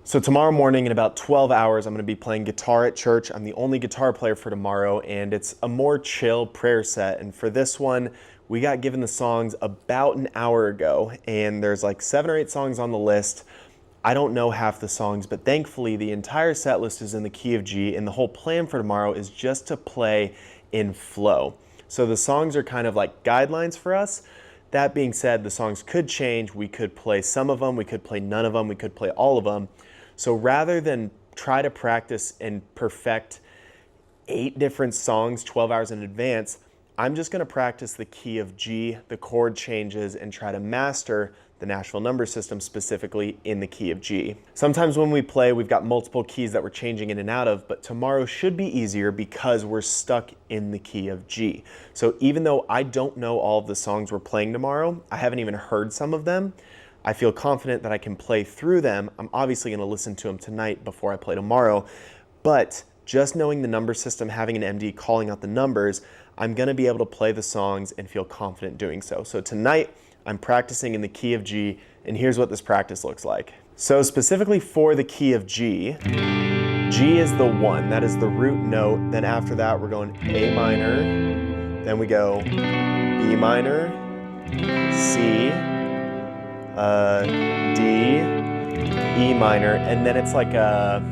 So tomorrow morning in about 12 hours, I'm going to be playing guitar at church. I'm the only guitar player for tomorrow, and it's a more chill prayer set. And for this one, we got given the songs about an hour ago, and there's like 7 or 8 songs on the list. I don't know half the songs, but thankfully the entire set list is in the key of G, and the whole plan for tomorrow is just to play in flow. So the songs are kind of like guidelines for us. That being said, the songs could change. We could play some of them, we could play none of them, we could play all of them. So rather than try to practice and perfect 8 different songs 12 hours in advance, I'm just going to practice the key of G, the chord changes, and try to master the Nashville number system specifically in the key of G. Sometimes when we play, we've got multiple keys that we're changing in and out of, but tomorrow should be easier because we're stuck in the key of G. So even though I don't know all of the songs we're playing tomorrow, I haven't even heard some of them, I feel confident that I can play through them. I'm obviously going to listen to them tonight before I play tomorrow, but just knowing the number system, having an MD calling out the numbers, I'm going to be able to play the songs and feel confident doing so. So tonight, I'm practicing in the key of G, and here's what this practice looks like. So specifically for the key of G, G is the 1, that is the root note. Then after that, we're going A minor, then we go B minor, C, D, E minor, and then it's like a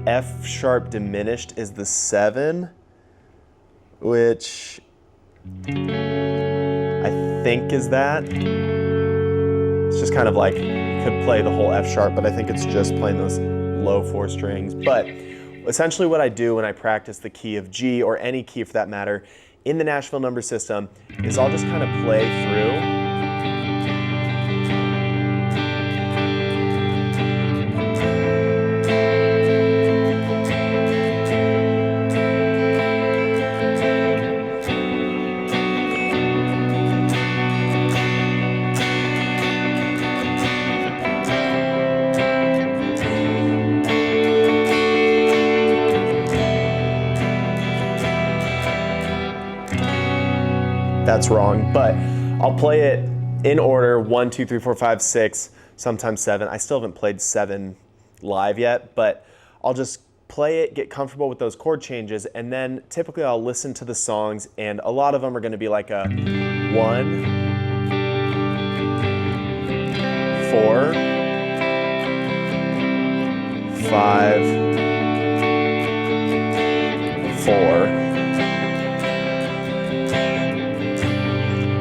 F sharp diminished is the 7, which I think is that. It's just kind of like, you could play the whole F sharp, but I think it's just playing those low 4 strings. But essentially what I do when I practice the key of G, or any key for that matter, in the Nashville number system, is I'll just kind of play through. That's wrong, but I'll play it in order: 1, 2, 3, 4, 5, 6, sometimes 7. I still haven't played 7 live yet, but I'll just play it, get comfortable with those chord changes, and then typically I'll listen to the songs, and a lot of them are going to be like a 1, 4, 5, 4.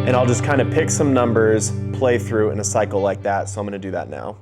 And I'll just kind of pick some numbers, play through in a cycle like that. So I'm going to do that now.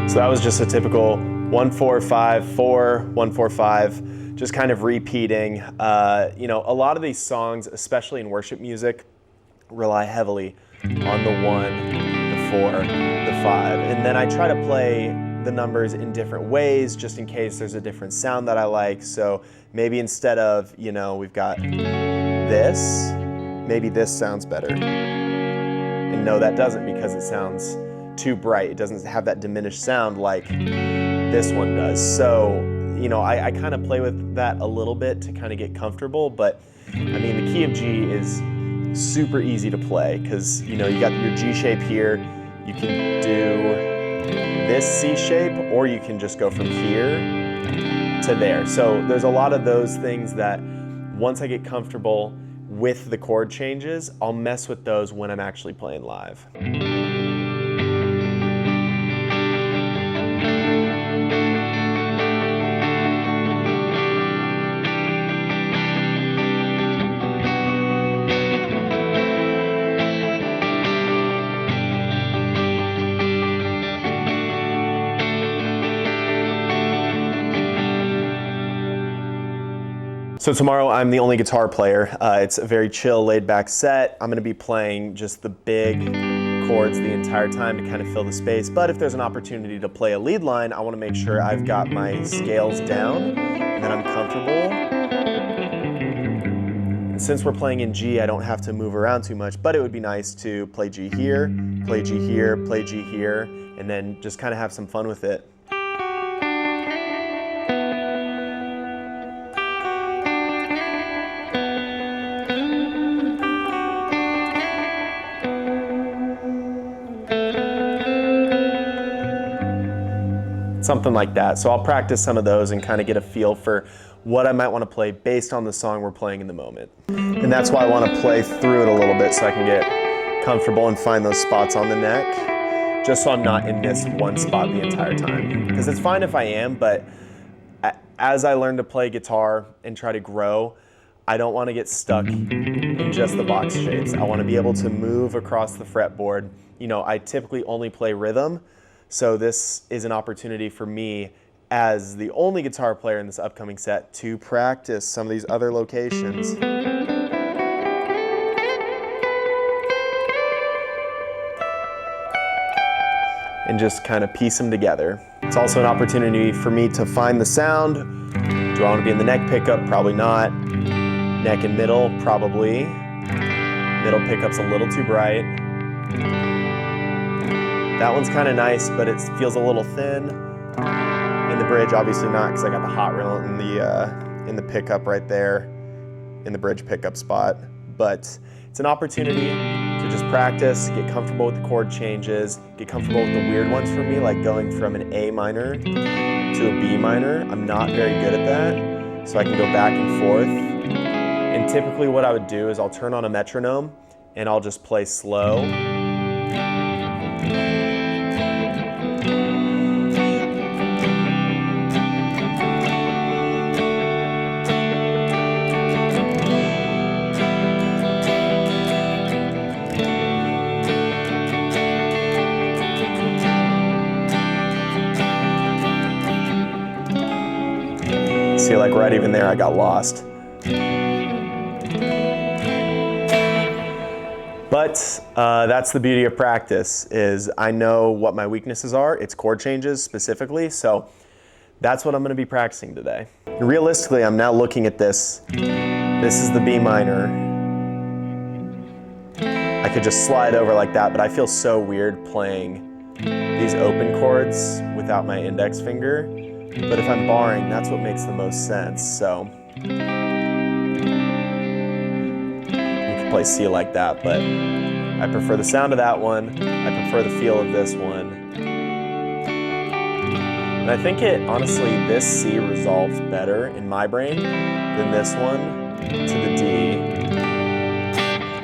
So that was just a typical 1, 4, 5, 4, 1, 4, 5, just kind of repeating. You know, a lot of these songs, especially in worship music, rely heavily on the 1, the 4, the 5. And then I try to play the numbers in different ways, just in case there's a different sound that I like. So maybe instead of, you know, we've got this, maybe this sounds better. And no, that doesn't, because it sounds too bright. It doesn't have that diminished sound like this one does. So, you know, I kind of play with that a little bit to kind of get comfortable, but I mean, the key of G is super easy to play because, you know, you got your G shape here. You can do this C shape, or you can just go from here to there. So there's a lot of those things that once I get comfortable with the chord changes, I'll mess with those when I'm actually playing live. So tomorrow I'm the only guitar player. It's a very chill, laid back set. I'm gonna be playing just the big chords the entire time to kind of fill the space. But if there's an opportunity to play a lead line, I want to make sure I've got my scales down and that I'm comfortable. And since we're playing in G, I don't have to move around too much, but it would be nice to play G here, play G here, play G here, and then just kind of have some fun with it. Something like that. So I'll practice some of those and kind of get a feel for what I might want to play based on the song we're playing in the moment. And that's why I want to play through it a little bit so I can get comfortable and find those spots on the neck, just so I'm not in this one spot the entire time. Because it's fine if I am, but as I learn to play guitar and try to grow, I don't want to get stuck in just the box shapes. I want to be able to move across the fretboard. You know, I typically only play rhythm, so this is an opportunity for me as the only guitar player in this upcoming set to practice some of these other locations. And just kind of piece them together. It's also an opportunity for me to find the sound. Do I want to be in the neck pickup? Probably not. Neck and middle? Probably. Middle pickup's a little too bright. That one's kind of nice, but it feels a little thin. In the bridge, obviously not, because I got the hot reel in the pickup right there, in the bridge pickup spot. But it's an opportunity to just practice, get comfortable with the chord changes, get comfortable with the weird ones for me, like going from an A minor to a B minor. I'm not very good at that, so I can go back and forth. And typically what I would do is I'll turn on a metronome and I'll just play slow. See, like right even there, I got lost. But that's the beauty of practice, is I know what my weaknesses are. It's chord changes specifically, so that's what I'm going to be practicing today. Realistically, I'm now looking at this. This is the B minor. I could just slide over like that, but I feel so weird playing these open chords without my index finger. But if I'm barring, that's what makes the most sense. So you can play C like that, but I prefer the sound of that one. I prefer the feel of this one. And I think honestly, this C resolves better in my brain than this one to the D.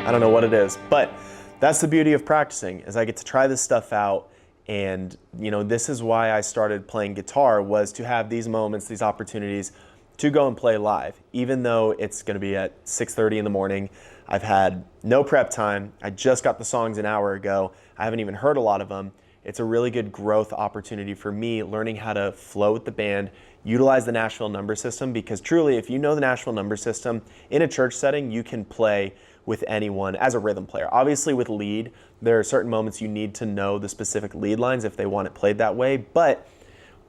I don't know what it is, but that's the beauty of practicing, is I get to try this stuff out. And you know, this is why I started playing guitar, was to have these moments, these opportunities to go and play live. Even though it's going to be at 6:30 in the morning, I've had no prep time. I just got the songs an hour ago. I haven't even heard a lot of them. It's a really good growth opportunity for me, learning how to flow with the band, utilize the Nashville number system, because truly, if you know the Nashville number system in a church setting, you can play with anyone as a rhythm player. Obviously with lead, there are certain moments you need to know the specific lead lines if they want it played that way, but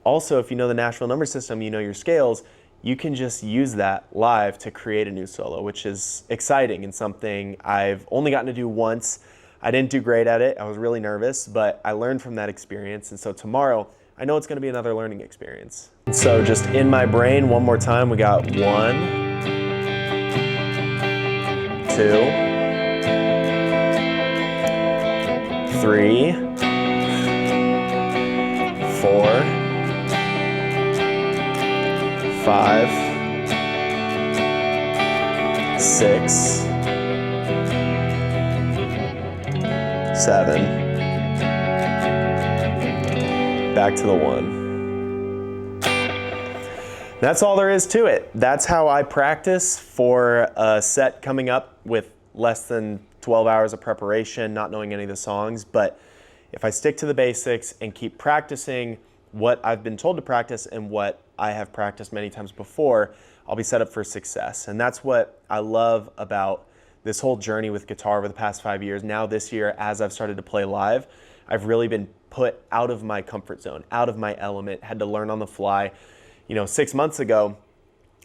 also if you know the Nashville number system, you know your scales, you can just use that live to create a new solo, which is exciting and something I've only gotten to do once. I didn't do great at it, I was really nervous, but I learned from that experience, and so tomorrow, I know it's gonna be another learning experience. So just in my brain, one more time, we got 1, 2, 3, 4, 5, 6, 7, back to the 1. That's all there is to it. That's how I practice for a set coming up with less than 12 hours of preparation, not knowing any of the songs. But if I stick to the basics and keep practicing what I've been told to practice and what I have practiced many times before, I'll be set up for success. And that's what I love about this whole journey with guitar over the past 5 years, now this year, as I've started to play live, I've really been put out of my comfort zone, out of my element, had to learn on the fly. 6 months ago,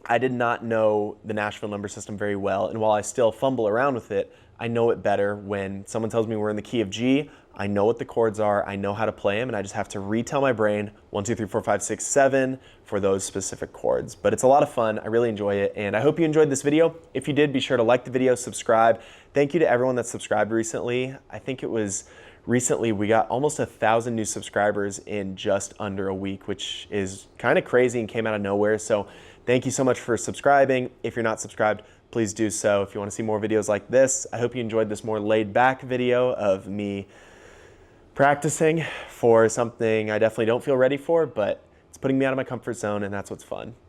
I did not know the Nashville number system very well, and while I still fumble around with it, I know it better when someone tells me we're in the key of G. I know what the chords are, I know how to play them, and I just have to retell my brain 1, 2, 3, 4, 5, 6, 7 for those specific chords. But it's a lot of fun, I really enjoy it, and I hope you enjoyed this video. If you did, be sure to like the video, subscribe. Thank you to everyone that subscribed recently. I think it was recently we got almost 1,000 new subscribers in just under a week, which is kind of crazy and came out of nowhere. So thank you so much for subscribing. If you're not subscribed, please do so. If you want to see more videos like this, I hope you enjoyed this more laid back video of me practicing for something I definitely don't feel ready for, but it's putting me out of my comfort zone, and that's what's fun.